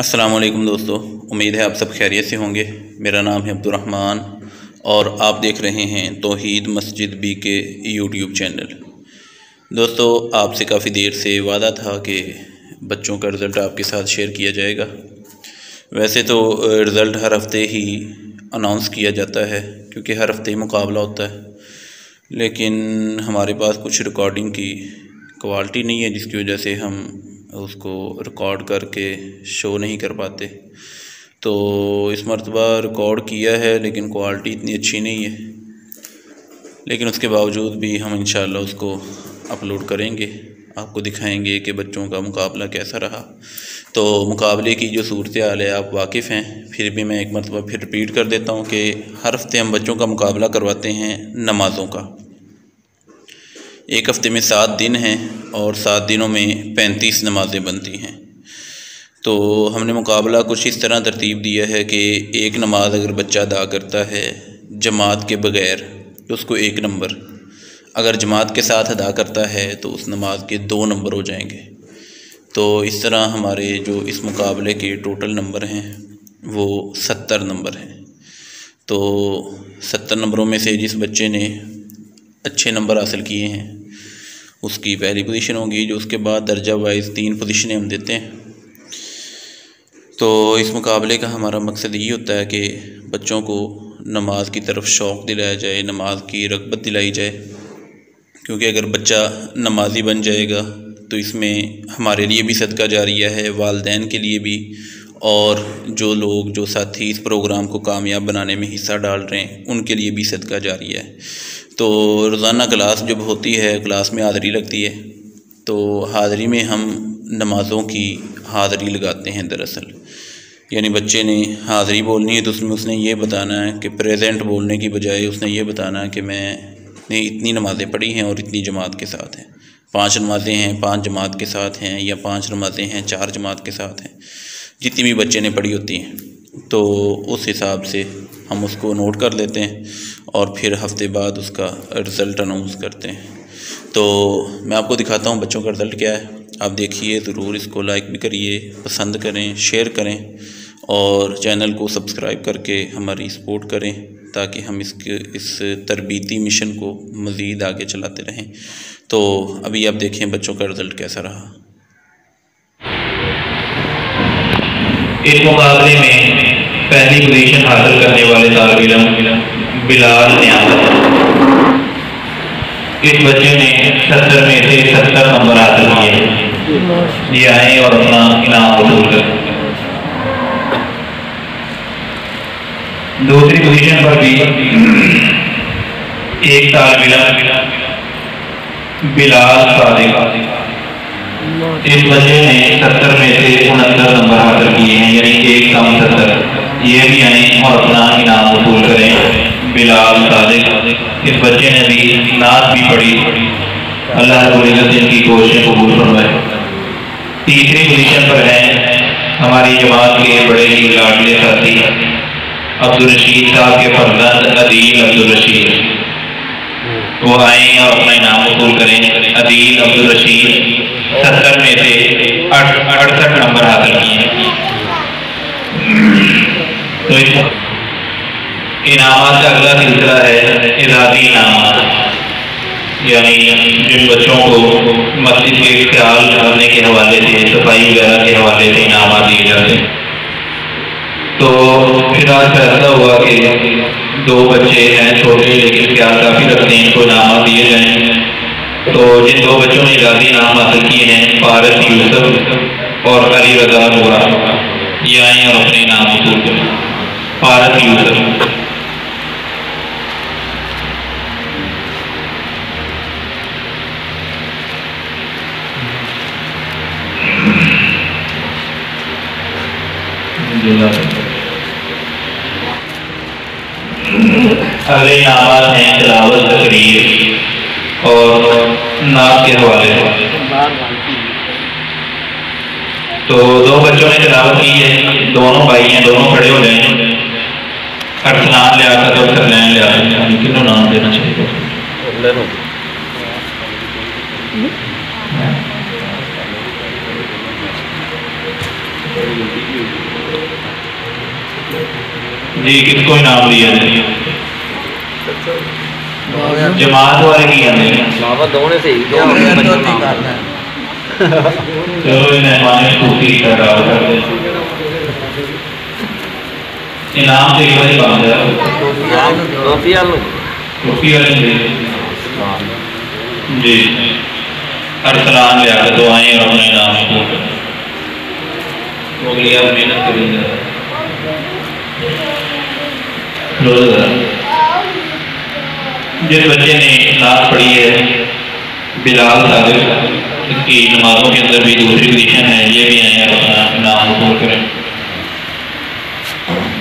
अस्सलाम वालेकुम दोस्तों, उम्मीद है आप सब खैरियत से होंगे। मेरा नाम है अब्दुर्रहमान और आप देख रहे हैं तौहीद मस्जिद बी के यूट्यूब चैनल। दोस्तों, आपसे काफ़ी देर से वादा था कि बच्चों का रिज़ल्ट आपके साथ शेयर किया जाएगा। वैसे तो रिज़ल्ट हर हफ्ते ही अनाउंस किया जाता है क्योंकि हर हफ्ते ही मुकाबला होता है, लेकिन हमारे पास कुछ रिकॉर्डिंग की क्वालिटी नहीं है जिसकी वजह से हम उसको रिकॉर्ड करके शो नहीं कर पाते। तो इस मरतबा रिकॉर्ड किया है लेकिन क्वालिटी इतनी अच्छी नहीं है, लेकिन उसके बावजूद भी हम इंशाअल्लाह उसको अपलोड करेंगे, आपको दिखाएंगे कि बच्चों का मुकाबला कैसा रहा। तो मुकाबले की जो सूरत हाल है आप वाकिफ़ हैं, फिर भी मैं एक मरतबा फिर रिपीट कर देता हूँ कि हर हफ्ते हम बच्चों का मुकाबला करवाते हैं नमाज़ों का। एक हफ़्ते में 7 दिन हैं और 7 दिनों में 35 नमाज़ें बनती हैं। तो हमने मुकाबला कुछ इस तरह तरतीब दिया है कि एक नमाज अगर बच्चा अदा करता है जमात के बग़ैर तो उसको 1 नंबर, अगर जमात के साथ अदा करता है तो उस नमाज के 2 नंबर हो जाएंगे। तो इस तरह हमारे जो इस मुकाबले के टोटल नंबर हैं वो 70 नंबर हैं। तो 70 नंबरों में से जिस बच्चे ने अच्छे नंबर हासिल किए हैं उसकी पहली पोजीशन होगी, जो उसके बाद दर्जा वाइज 3 पोजीशनें हम देते हैं। तो इस मुकाबले का हमारा मकसद ये होता है कि बच्चों को नमाज की तरफ शौक़ दिलाया जाए, नमाज की रग़बत दिलाई जाए, क्योंकि अगर बच्चा नमाजी बन जाएगा तो इसमें हमारे लिए भी सदका जारिया है, वालिदैन के लिए भी, और जो लोग जो साथी इस प्रोग्राम को कामयाब बनाने में हिस्सा डाल रहे हैं उनके लिए भी सदका जारिया है। तो रोज़ाना क्लास जब होती है, क्लास में हाज़री लगती है, तो हाज़री में हम नमाज़ों की हाज़री लगाते हैं। दरअसल यानी बच्चे ने हाज़री बोलनी है तो उसमें उसने ये बताना है कि प्रेजेंट बोलने की बजाय उसने ये बताना है कि मैंने इतनी नमाज़ें पढ़ी हैं और इतनी जमात के साथ हैं। 5 नमाज़ें हैं 5 जमात के साथ हैं, या 5 नमाज़ें हैं 4 जमात के साथ हैं, जितनी भी बच्चे ने पढ़ी होती हैं। तो उस हिसाब से हम उसको नोट कर लेते हैं और फिर हफ्ते बाद उसका रिज़ल्ट अनाउंस करते हैं। तो मैं आपको दिखाता हूँ बच्चों का रिज़ल्ट क्या है। आप देखिए ज़रूर, इसको लाइक भी करिए, पसंद करें, शेयर करें और चैनल को सब्सक्राइब करके हमारी सपोर्ट करें ताकि हम इस तरबीती मिशन को मज़ीद आगे चलाते रहें। तो अभी आप देखें बच्चों का रिज़ल्ट कैसा रहा। इस मुकाबले में पहली पोजीशन हासिल करने वाले तालिब-इल्म बिलाल नियाज़, इस बच्चे ने 70 में से 70 नंबर हासिल किए। ये आए और अपना इनाम वसूल करें। दूसरी पोजीशन पर भी एक तालिब-इल्म बिलाल सादिक, इस बच्चे ने 70 में से 69 नंबर हासिल किए हैं, यानी 1 कम 70। ये भी आए और अपना इनाम वसूल करें। बिलाल सादिक, इस बच्चे ने भी नात भी पढ़ी, अल्लाह रब्बुल इज़्ज़त इनकी कोशिशें कबूल फरमाए। तीसरी पोजीशन पर है हमारी जमात के बड़े ही लाडले साथी अब्दुल रशीद साहब के फर्जंद अदील अब्दुल रशीद, वो आए और अपना इनाम वसूल करें। अदील अब्दुल रशीद 70 में से 68 नंबर हासिल किए हैं। तो इस इनामात का अगला सिलसिला है इरादी इनामात, यानी जिन बच्चों को मस्जिद के ख्याल करने के हवाले से, सफाई वगैरह के हवाले से इनामात दिए जाते हैं। तो फिर आज फैसला हुआ कि 2 बच्चे हैं छोटे लेकिन ख्याल काफ़ी रखते हैं, इनको इनामात दिए जाएँ। तो जिन 2 बच्चों ने इरादी इनाम हासिल किए हैं, फारिस यूसुफ और अली रज़ा नूरा, ये आए और अपने इनाम वसूल करें। फारिस यूसुफ, अगले इनामात हैं तिलावत, तकरीर और नात के हवाले से। तो 2 बच्चों ने तिलावत की है, दोनों भाई हैं, दोनों खड़े हो जाएं। अरसलान लियाकत और सरलैन लियाकत, किन्हों नाम देना चाहिए? जी किसको इनाम दिया जाए? जमात वाले की आने चलो मेहमान स्कूटी कर दे इनाम से एक बार बांध टोपी वाले जी अरसलान लिया तो आए और अपने इनाम को अगली आप मेहनत करेंगे जिस बच्चे ने नात पढ़ी है बिलाल सादिक, इसकी नमाजों के अंदर भी दूसरी पोजीशन है, ये भी आए और अपना नाम वसूल करें।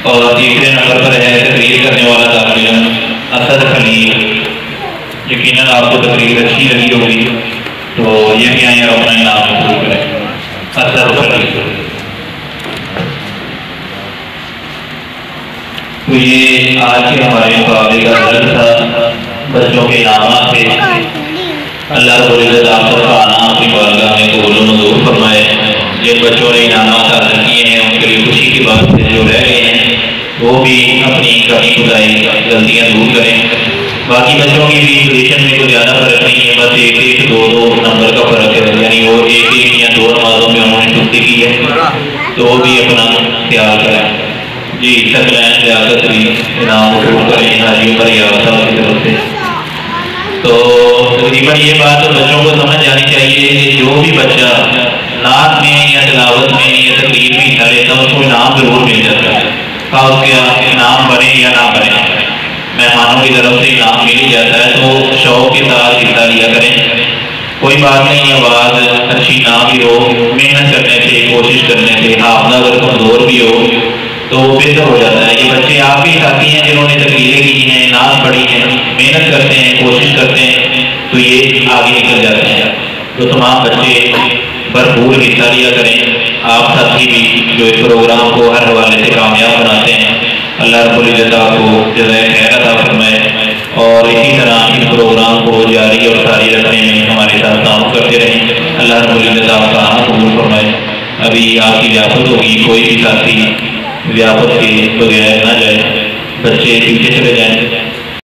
और तीसरे नंबर पर है तकरीर करने वाला तालिब इल्म असद खलील, यकीनन आपको तकरीर अच्छी लगी होगी, तो ये भी आए और अपना नाम वसूल करें। असद खलील तो ये आज के हमारे मुकाबले का दर्द था, बच्चों के इनाम थे। अल्लाह रब्बुल इज्जत आप सबका आना अपनी बारगाह में कबूल मंजूर फरमाए। जिन बच्चों ने इनाम हासिल किए हैं उनके लिए खुशी की बात है, जो रह गए हैं वो भी अपनी कमी खुदाई गलतियाँ दूर करें। बाकी बच्चों की भी पोजीशन में कोई ज़्यादा फर्क नहीं है, बस एक एक दो नंबर का फ़र्क है, यानी वो एक या दो नमाजों में उन्होंने छुट्टी की है, तो वो भी अपना ख्याल करें। जी सकलैन लियाकत भी इनाम वसूल करें हाजी उमर याब साहब की तरफ से। तो तकरीबन ये बात तो बच्चों को समझ जानी चाहिए कि जो भी बच्चा नात में या तिलावत में या तकरीर में हिस्सा लेता है उसको इनाम ज़रूर मिल जाता है, हाँ उसके इनाम बने या ना बने, मेहमानों की तरफ से इनाम मिल ही जाता है। तो शौक़ के साथ हिस्सा लिया करें, कोई बात नहीं, आवाज़ अच्छी ना भी हो, मेहनत करने से कोशिश करने से हाफिज़ा अगर कमज़ोर भी हो तो बेहतर हो जाता है। ये बच्चे आप भी साथी हैं जिन्होंने तकरीरें की हैं, नात पढ़ी हैं, मेहनत करते हैं, कोशिश करते हैं, तो ये आगे निकल जाते हैं। तो तमाम बच्चे भरपूर हिस्सा लिया करें, आप साथी भी जो इस प्रोग्राम को हर हवाले से कामयाब बनाते हैं, अल्लाह रब्बुल इज्जत आपको जज़ाए खैर अता फरमाए और इसी तरह इस प्रोग्राम को जारी और सारी रखने में हमारे साथ काम करते रहें। अल्लाह रब्बुल इज्जत आपका आना कबूल फरमाए। अभी आपकी व्यापत होगी, कोई भी साथी व्यापत के बगैर ना जाए, बच्चे पीछे चले जाएँ।